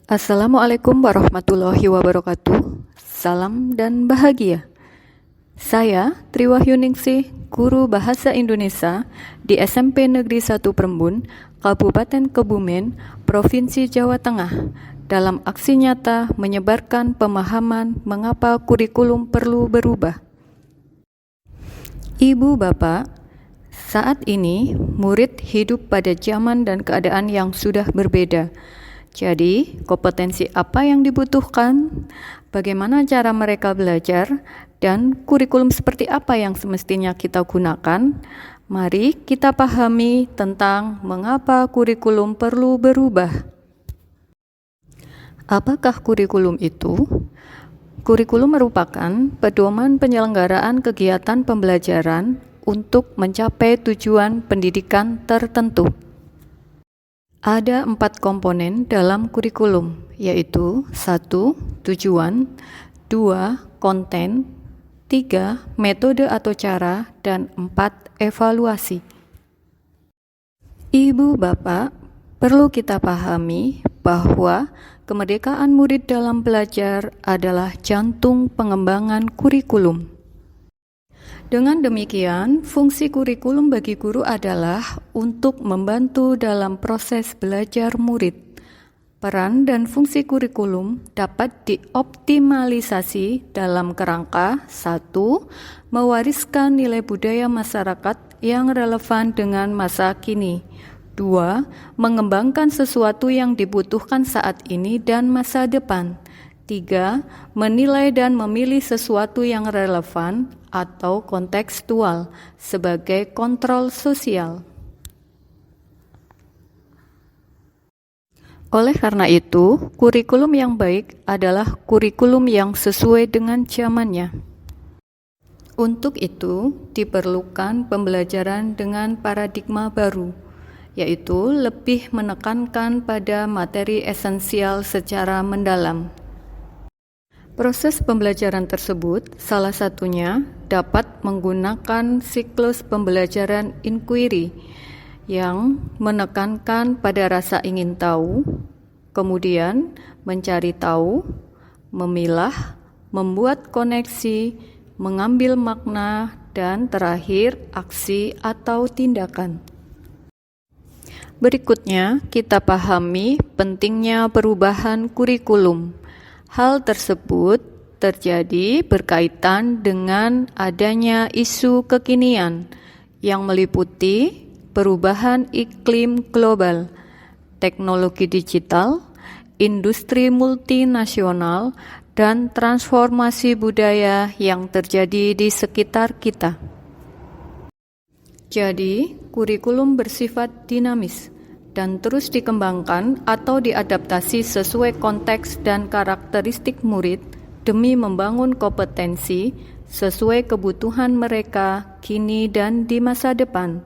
Assalamualaikum warahmatullahi wabarakatuh. Salam dan bahagia. Saya Triwahyuningsih, guru Bahasa Indonesia di SMP Negeri 1 Prembun, Kabupaten Kebumen, Provinsi Jawa Tengah, dalam aksi nyata menyebarkan pemahaman mengapa kurikulum perlu berubah. Ibu Bapak, saat ini murid hidup pada zaman dan keadaan yang sudah berbeda. Jadi, kompetensi apa yang dibutuhkan, bagaimana cara mereka belajar, dan kurikulum seperti apa yang semestinya kita gunakan, mari kita pahami tentang mengapa kurikulum perlu berubah. Apakah kurikulum itu? Kurikulum merupakan pedoman penyelenggaraan kegiatan pembelajaran untuk mencapai tujuan pendidikan tertentu. Ada 4 komponen dalam kurikulum, yaitu 1. Tujuan, 2. Konten, 3. Metode atau cara, dan 4. Evaluasi. Ibu Bapak, perlu kita pahami bahwa kemerdekaan murid dalam belajar adalah jantung pengembangan kurikulum. Dengan demikian, fungsi kurikulum bagi guru adalah untuk membantu dalam proses belajar murid. Peran dan fungsi kurikulum dapat dioptimalisasi dalam kerangka 1. Mewariskan nilai budaya masyarakat yang relevan dengan masa kini. 2. Mengembangkan sesuatu yang dibutuhkan saat ini dan masa depan. 3. Menilai dan memilih sesuatu yang relevan atau kontekstual sebagai kontrol sosial. Oleh karena itu, kurikulum yang baik adalah kurikulum yang sesuai dengan zamannya. Untuk itu, diperlukan pembelajaran dengan paradigma baru, yaitu lebih menekankan pada materi esensial secara mendalam. Proses pembelajaran tersebut salah satunya dapat menggunakan siklus pembelajaran inquiry yang menekankan pada rasa ingin tahu, kemudian mencari tahu, memilah, membuat koneksi, mengambil makna, dan terakhir aksi atau tindakan. Berikutnya, kita pahami pentingnya perubahan kurikulum. Hal tersebut terjadi berkaitan dengan adanya isu kekinian yang meliputi perubahan iklim global, teknologi digital, industri multinasional, dan transformasi budaya yang terjadi di sekitar kita. Jadi, kurikulum bersifat dinamis dan terus dikembangkan atau diadaptasi sesuai konteks dan karakteristik murid demi membangun kompetensi sesuai kebutuhan mereka kini dan di masa depan.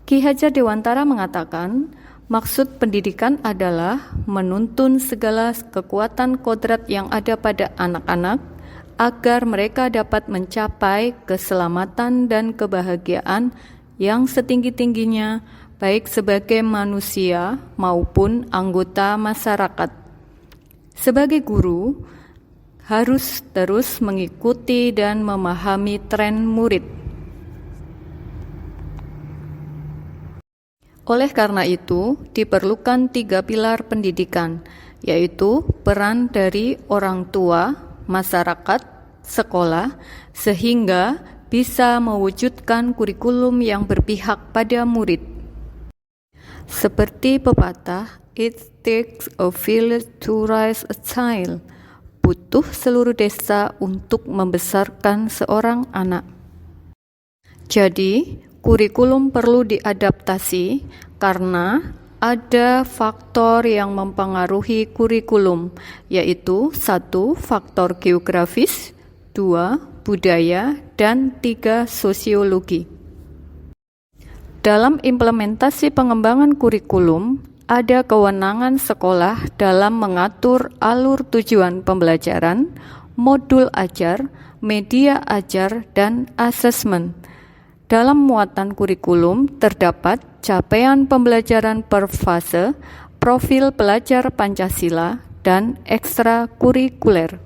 Ki Hajar Dewantara mengatakan, maksud pendidikan adalah menuntun segala kekuatan kodrat yang ada pada anak-anak agar mereka dapat mencapai keselamatan dan kebahagiaan yang setinggi-tingginya baik sebagai manusia maupun anggota masyarakat. Sebagai guru, harus terus mengikuti dan memahami tren murid. Oleh karena itu, diperlukan 3 pilar pendidikan, yaitu peran dari orang tua, masyarakat, sekolah, sehingga bisa mewujudkan kurikulum yang berpihak pada murid. Seperti pepatah, "It takes a village to raise a child." Butuh seluruh desa untuk membesarkan seorang anak. Jadi, kurikulum perlu diadaptasi karena ada faktor yang mempengaruhi kurikulum, yaitu 1. Faktor geografis, 2. Budaya, dan 3. Sosiologi. Dalam implementasi pengembangan kurikulum, ada kewenangan sekolah dalam mengatur alur tujuan pembelajaran, modul ajar, media ajar, dan asesmen. Dalam muatan kurikulum terdapat capaian pembelajaran per fase, profil pelajar Pancasila, dan ekstrakurikuler.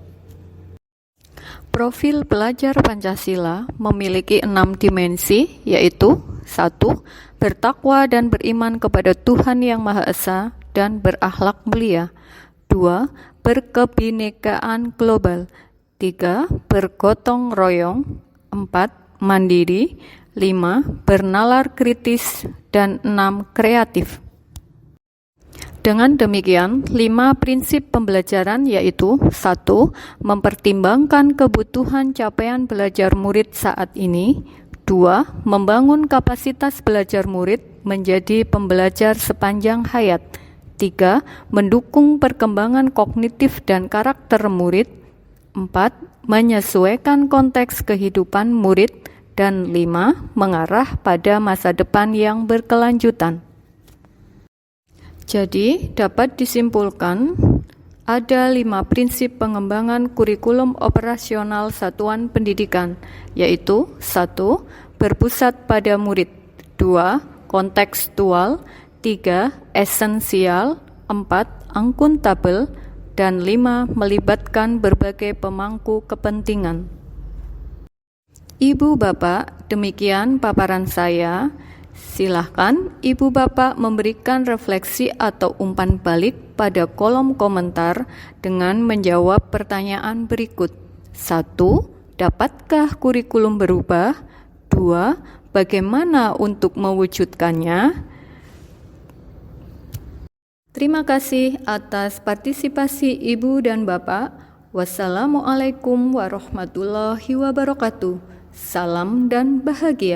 Profil pelajar Pancasila memiliki 6 dimensi, yaitu 1. Bertakwa dan beriman kepada Tuhan Yang Maha Esa dan berakhlak mulia. 2. Berkebinekaan global. 3. Bergotong royong. 4. Mandiri. 5. Bernalar kritis. Dan 6. Kreatif. Dengan demikian, 5 prinsip pembelajaran yaitu 1. Mempertimbangkan kebutuhan capaian belajar murid saat ini. 2. Membangun kapasitas belajar murid menjadi pembelajar sepanjang hayat. 3. Mendukung perkembangan kognitif dan karakter murid. 4. Menyesuaikan konteks kehidupan murid. Dan 5. Mengarah pada masa depan yang berkelanjutan. Jadi, dapat disimpulkan ada 5 prinsip pengembangan kurikulum operasional satuan pendidikan, yaitu 1. Berpusat pada murid. 2. Kontekstual. 3. Esensial. 4. Akuntabel. Dan 5. Melibatkan berbagai pemangku kepentingan. Ibu Bapak, demikian paparan saya. Silahkan Ibu Bapak memberikan refleksi atau umpan balik pada kolom komentar dengan menjawab pertanyaan berikut. 1. Dapatkah kurikulum berubah? 2. Bagaimana untuk mewujudkannya? Terima kasih atas partisipasi Ibu dan Bapak. Wassalamualaikum warahmatullahi wabarakatuh. Salam dan bahagia.